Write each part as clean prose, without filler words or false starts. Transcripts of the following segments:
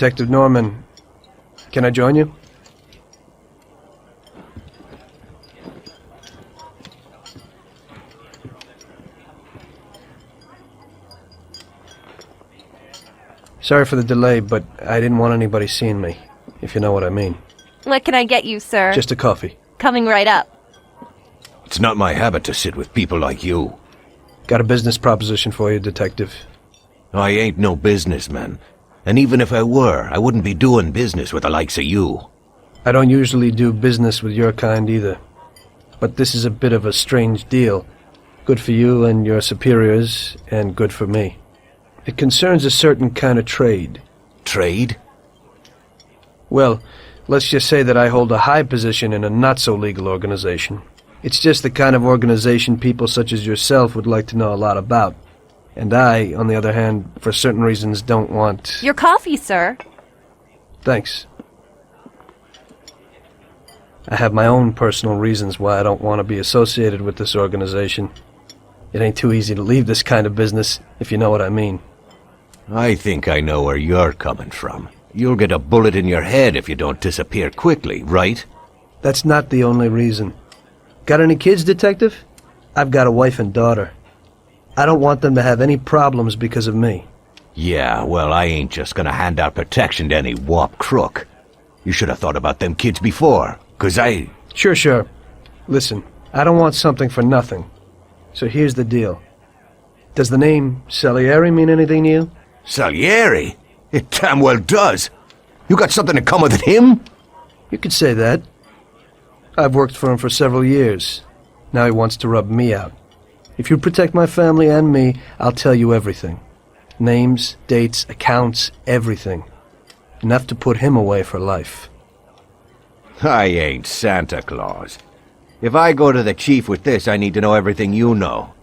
Detective Norman. Can I join you? Sorry for the delay, but I didn't want anybody seeing me, if you know what I mean. What can I get you, sir? Just a coffee. Coming right up. It's not my habit to sit with people like you. Got a business proposition for you, Detective. I ain't no businessman. And even if I were, I wouldn't be doing business with the likes of you. I don't usually do business with your kind either. But this is a bit of a strange deal. Good for you and your superiors, and good for me. It concerns a certain kind of trade. Trade? Well, let's just say that I hold a high position in a not-so-legal organization. It's just the kind of organization people such as yourself would like to know a lot about. And I, on the other hand, for certain reasons, don't want... Your coffee, sir. Thanks. I have my own personal reasons why I don't want to be associated with this organization. It ain't too easy to leave this kind of business, if you know what I mean. I think I know where you're coming from. You'll get a bullet in your head if you don't disappear quickly, right? That's not the only reason. Got any kids, Detective? I've got a wife and daughter. I don't want them to have any problems because of me. Yeah, well, I ain't just gonna hand out protection to any wop crook. You should have thought about them kids before, 'cause I... Sure. Listen, I don't want something for nothing. So here's the deal. Does the name Salieri mean anything to you? Salieri? It damn well does. You got something in common with him? You could say that. I've worked for him for several years. Now he wants to rub me out. If you protect my family and me, I'll tell you everything. Names, dates, accounts, everything. Enough to put him away for life. I ain't Santa Claus. If I go to the chief with this, I need to know everything you know.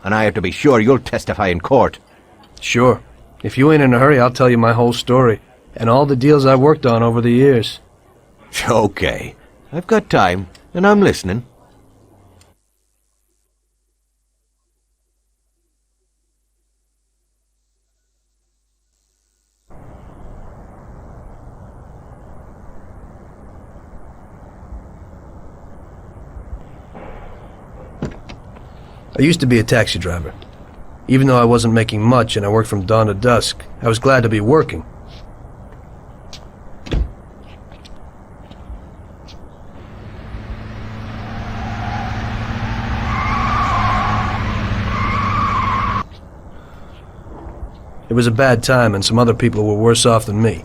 And I have to be sure you'll testify in court. Sure. If you ain't in a hurry, I'll tell you my whole story. And all the deals I've worked on over the years. Okay. I've got time, and I'm listening. I used to be a taxi driver. Even though I wasn't making much and I worked from dawn to dusk, I was glad to be working. It was a bad time and some other people were worse off than me.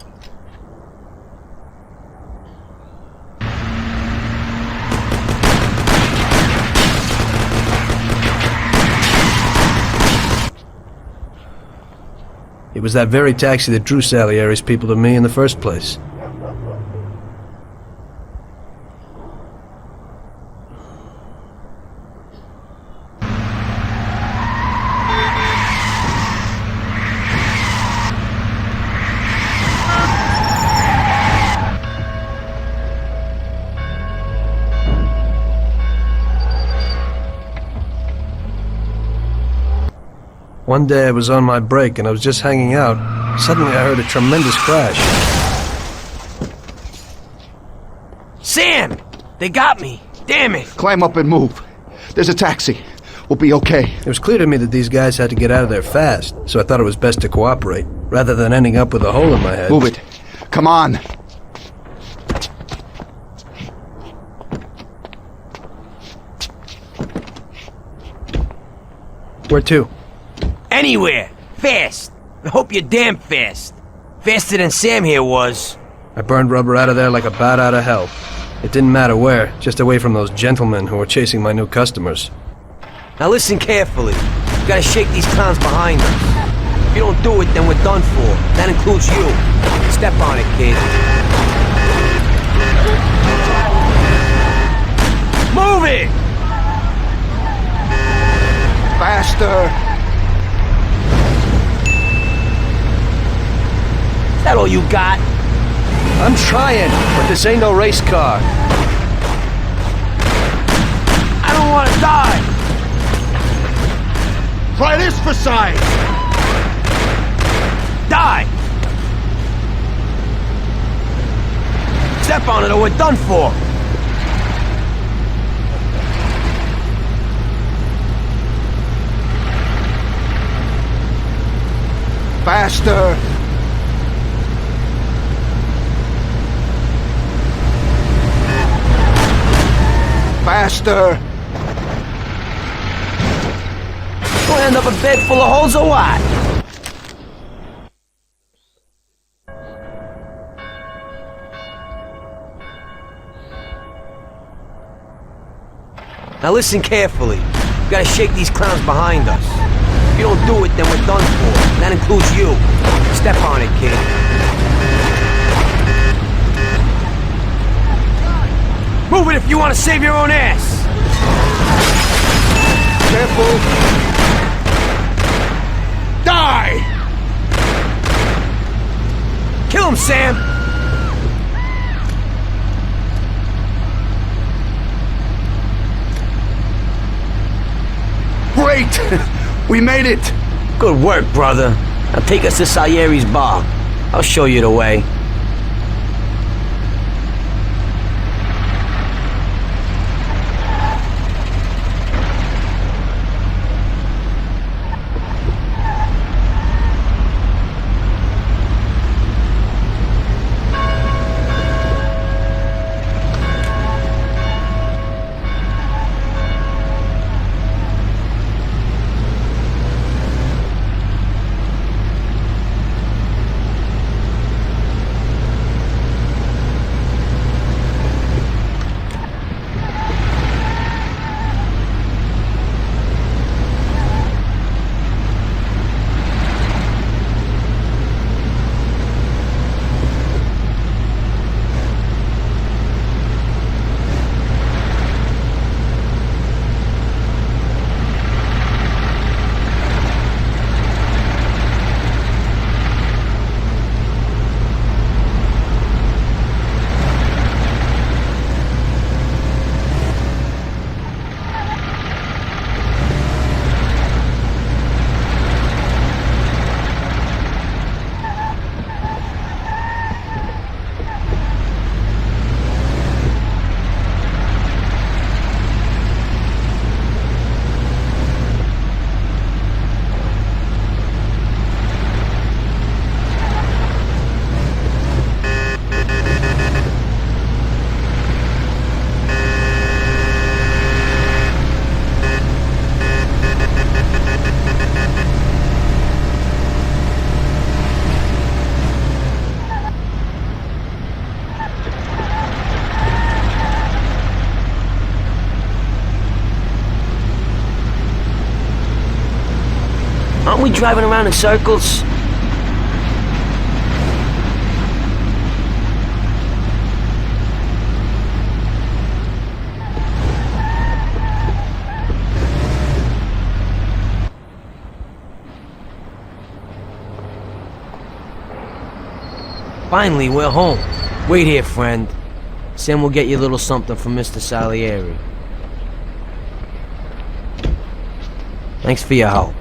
It was that very taxi that drew Salieri's people to me in the first place. One day I was on my break and I was just hanging out. Suddenly I heard a tremendous crash. Sam! They got me! Damn it! Climb up and move. There's a taxi. We'll be okay. It was clear to me that these guys had to get out of there fast, so I thought it was best to cooperate, rather than ending up with a hole in my head. Move it. Come on. Where to? Anywhere! Fast! I hope you're damn fast. Faster than Sam here was. I burned rubber out of there like a bat out of hell. It didn't matter where, just away from those gentlemen who were chasing my new customers. Now listen carefully. You gotta shake these clowns behind us. If you don't do it, then we're done for. That includes you. Step on it, kid. Move it! Faster. Is that all you got? I'm trying, but this ain't no race car. I don't want to die! Try this for size. Die! Step on it or we're done for! Faster! Faster! Gonna end up a bed full of holes or what? Now listen carefully. We gotta shake these clowns behind us. If you don't do it, then we're done for. That includes you. Step on it, kid. Move it if you want to save your own ass! Careful! Die! Kill him, Sam! Great! We made it! Good work, brother. Now take us to Salieri's bar. I'll show you the way. Aren't we driving around in circles? Finally, we're home. Wait here, friend. Sam will get you a little something from Mr. Salieri. Thanks for your help.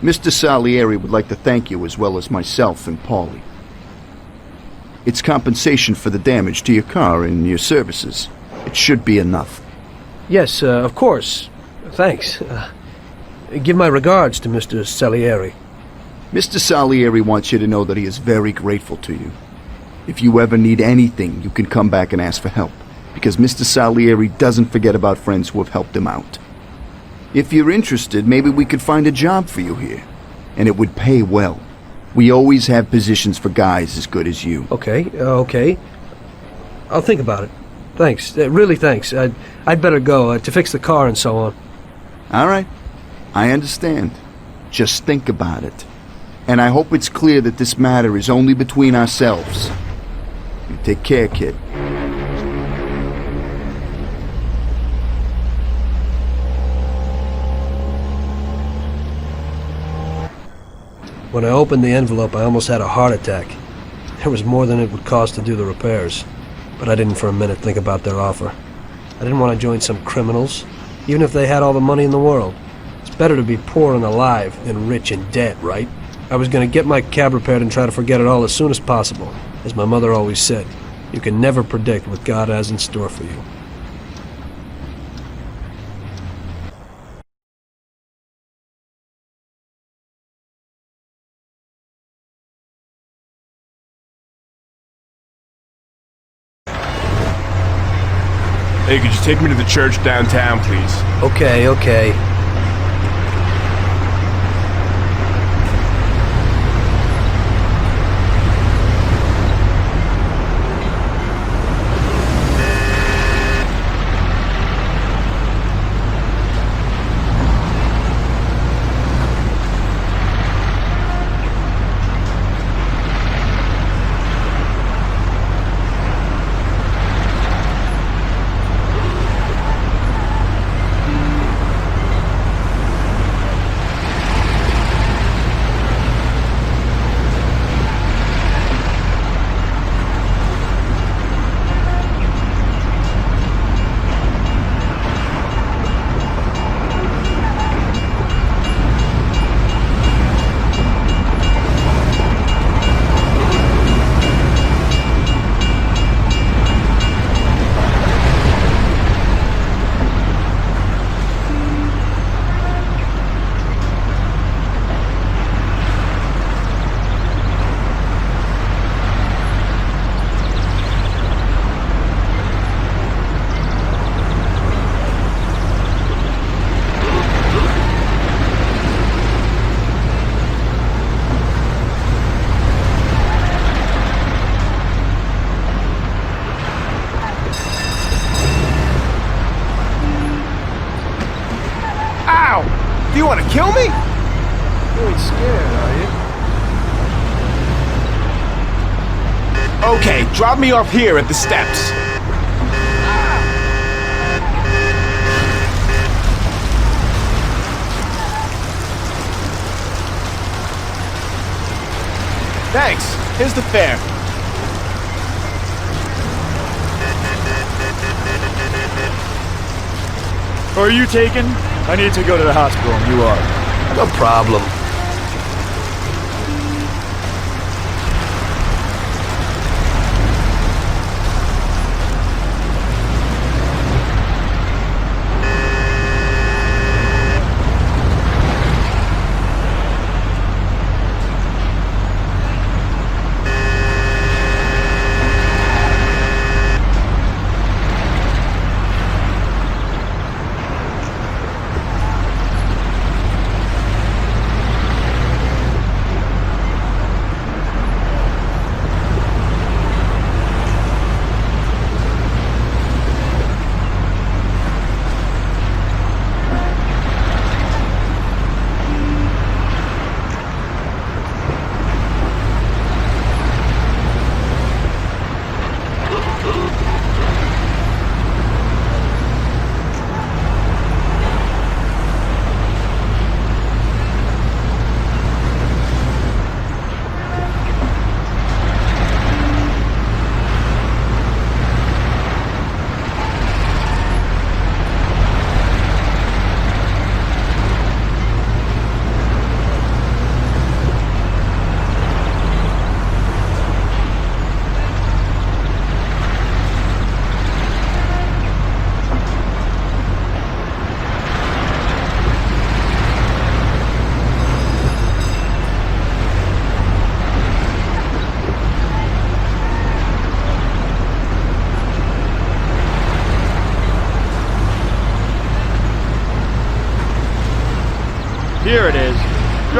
Mr. Salieri would like to thank you as well as myself and Paulie. It's compensation for the damage to your car and your services. It should be enough. Yes, of course. Thanks. Give my regards to Mr. Salieri. Mr. Salieri wants you to know that he is very grateful to you. If you ever need anything, you can come back and ask for help, because Mr. Salieri doesn't forget about friends who have helped him out. If you're interested, maybe we could find a job for you here, and it would pay well. We always have positions for guys as good as you. Okay. I'll think about it. Thanks. Really thanks. I'd better go to fix the car and so on. All right. I understand. Just think about it. And I hope it's clear that this matter is only between ourselves. You take care, kid. When I opened the envelope, I almost had a heart attack. There was more than it would cost to do the repairs. But I didn't for a minute think about their offer. I didn't want to join some criminals, even if they had all the money in the world. It's better to be poor and alive than rich and dead, right? I was going to get my cab repaired and try to forget it all as soon as possible. As my mother always said, you can never predict what God has in store for you. Hey, could you take me to the church downtown, please? Okay. Do you want to kill me? You ain't scared, are you? Okay, drop me off here at the steps. Thanks. Here's the fare. Are you taken? I need to go to the hospital and you are. No problem.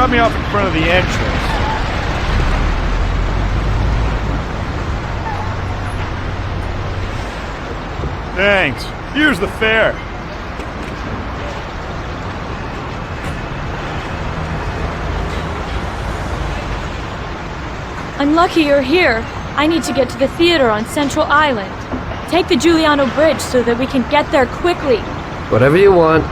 drop me off in front of the entrance. Thanks. Here's the fare. I'm lucky you're here. I need to get to the theater on Central Island. Take the Giuliano Bridge so that we can get there quickly. Whatever you want.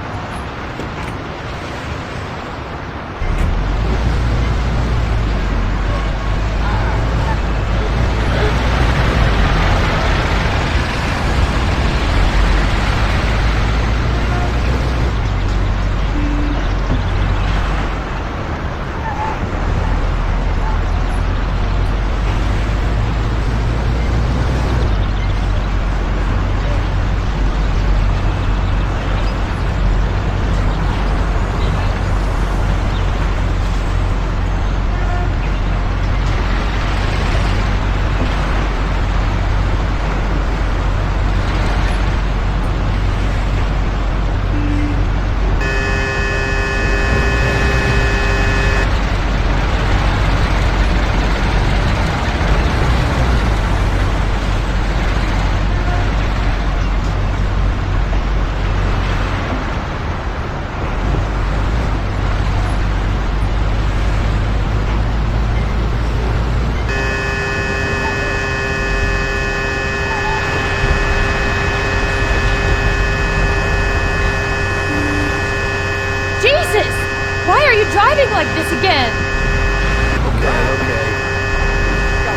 Jesus! Why are you driving like this again? Okay.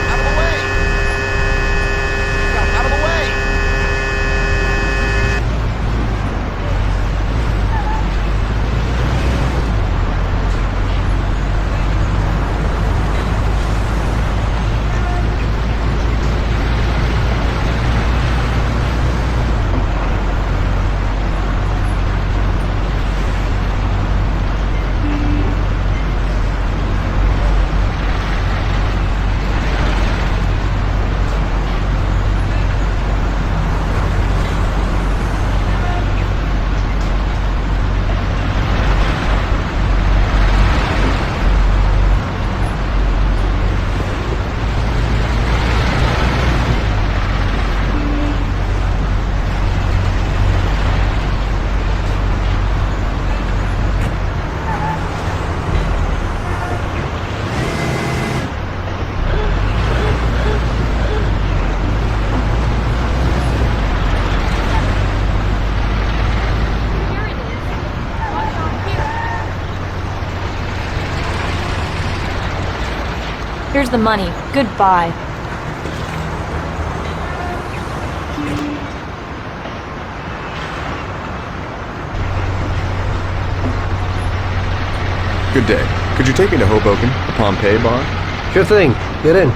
Out of the way! Out of the way! Here's the money. Goodbye. Good day. Could you take me to Hoboken, the Pompeii bar? Sure thing. Get in.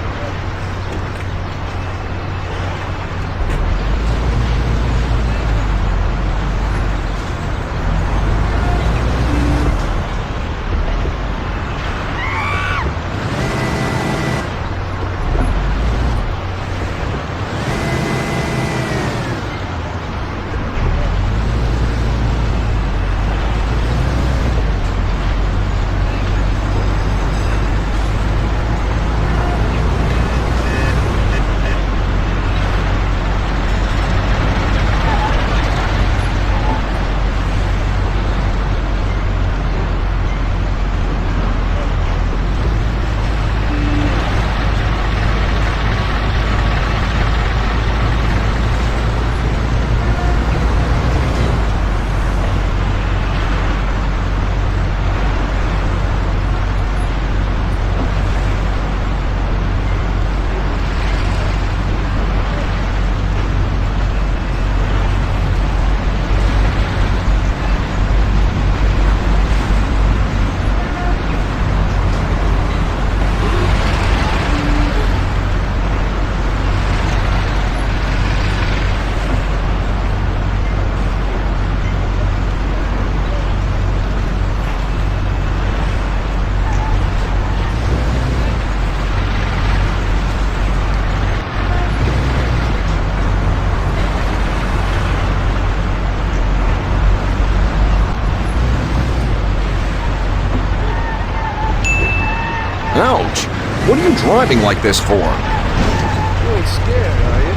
you driving like this for? You ain't scared, are you?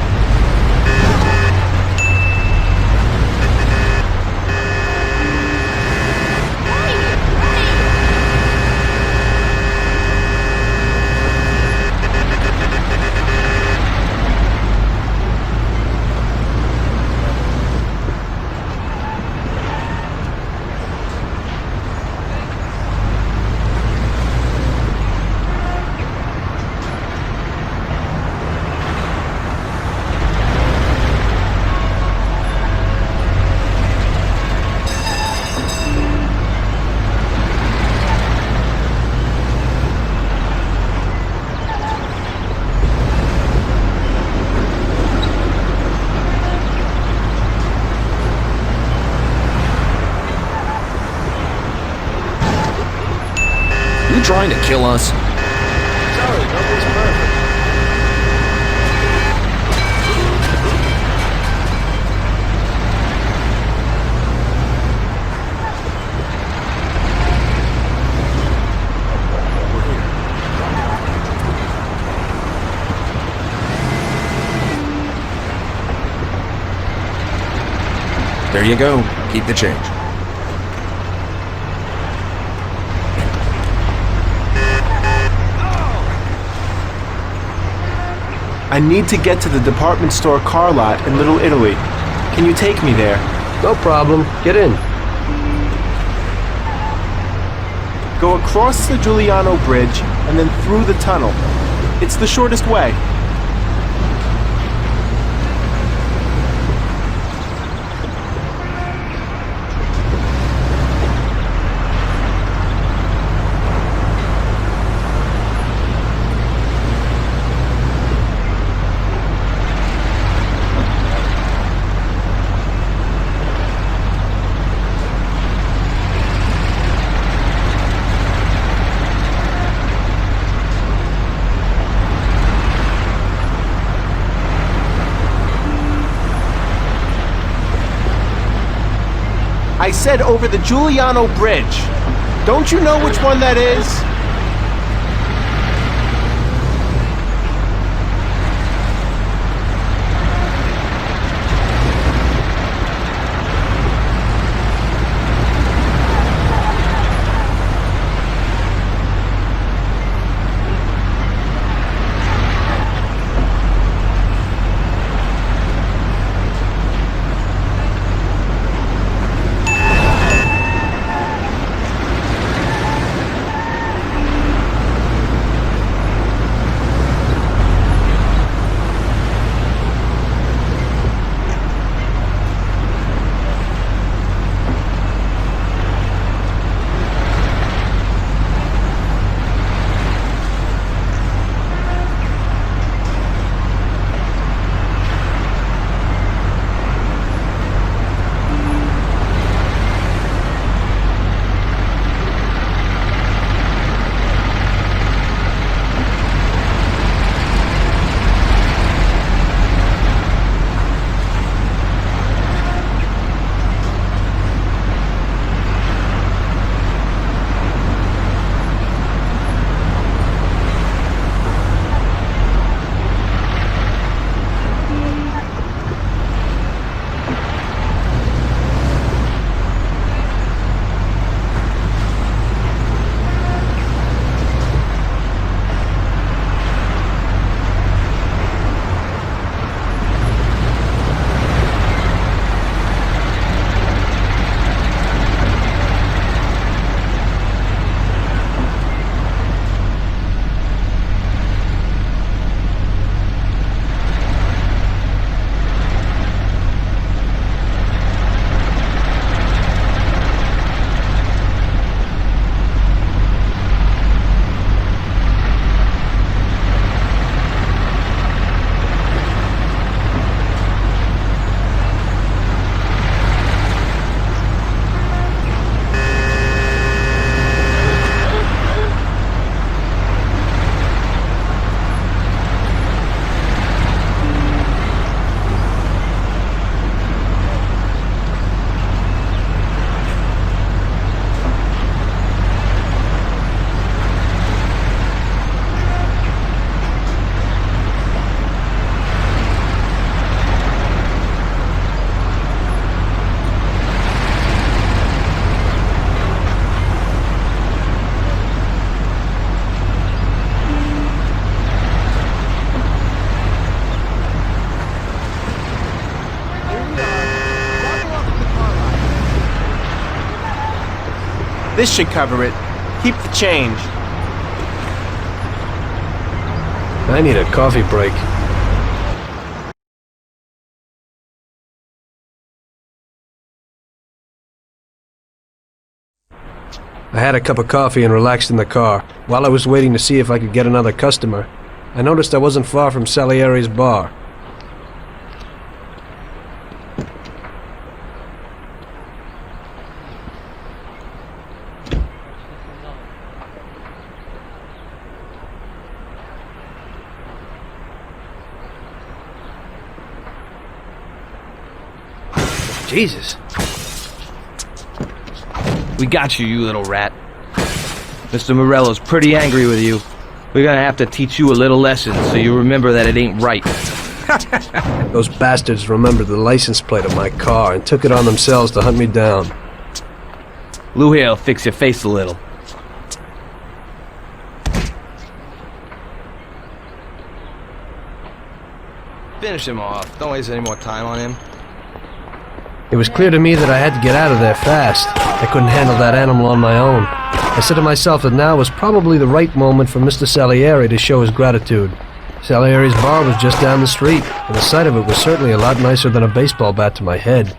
You trying to kill us? Sorry, nobody's perfect. There you go. Keep the change. I need to get to the department store car lot in Little Italy. Can you take me there? No problem. Get in. Go across the Giuliano Bridge and then through the tunnel. It's the shortest way. I said over the Giuliano Bridge. Don't you know which one that is? This should cover it. Keep the change. I need a coffee break. I had a cup of coffee and relaxed in the car. While I was waiting to see if I could get another customer, I noticed I wasn't far from Salieri's bar. Jesus. We got you, you little rat. Mr. Morello's pretty angry with you. We're gonna have to teach you a little lesson so you remember that it ain't right. Those bastards remembered the license plate of my car and took it on themselves to hunt me down. Lou here'll fix your face a little. Finish him off. Don't waste any more time on him. It was clear to me that I had to get out of there fast. I couldn't handle that animal on my own. I said to myself that now was probably the right moment for Mr. Salieri to show his gratitude. Salieri's bar was just down the street, and the sight of it was certainly a lot nicer than a baseball bat to my head.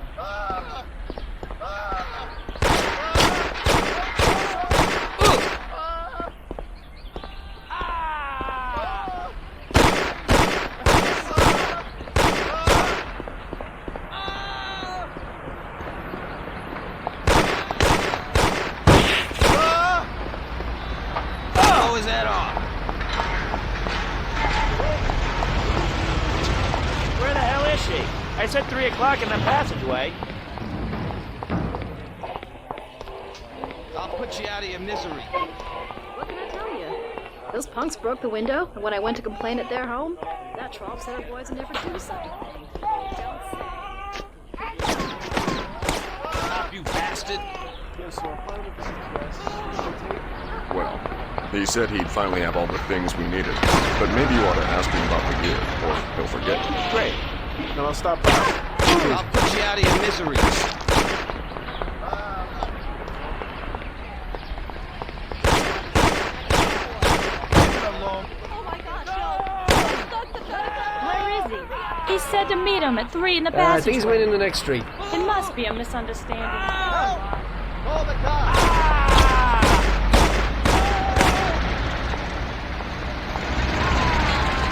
I said 3 o'clock in the passageway. I'll put you out of your misery. What can I tell you? Those punks broke the window, and when I went to complain at their home, that troll set of boys would never do such a thing. Don't say. Stop, you bastard! Well, he said he'd finally have all the things we needed, but maybe you ought to ask him about the gear, or he'll forget. Great. Then I'll stop by. I'll put you out of your misery. Where is he? He said to meet him at 3 in the I passageway. think he's waiting in the next street. It must be a misunderstanding.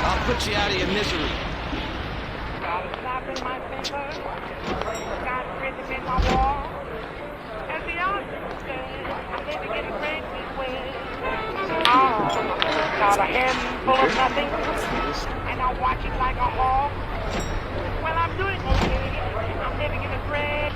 I'll put you out of your misery. Got a slap in my finger, got rhythm in my wall. As the author said, I'm living in a crazy way. Oh, got a handful of nothing, and I watch it like a hawk. Well, I'm doing okay. I'm living in a great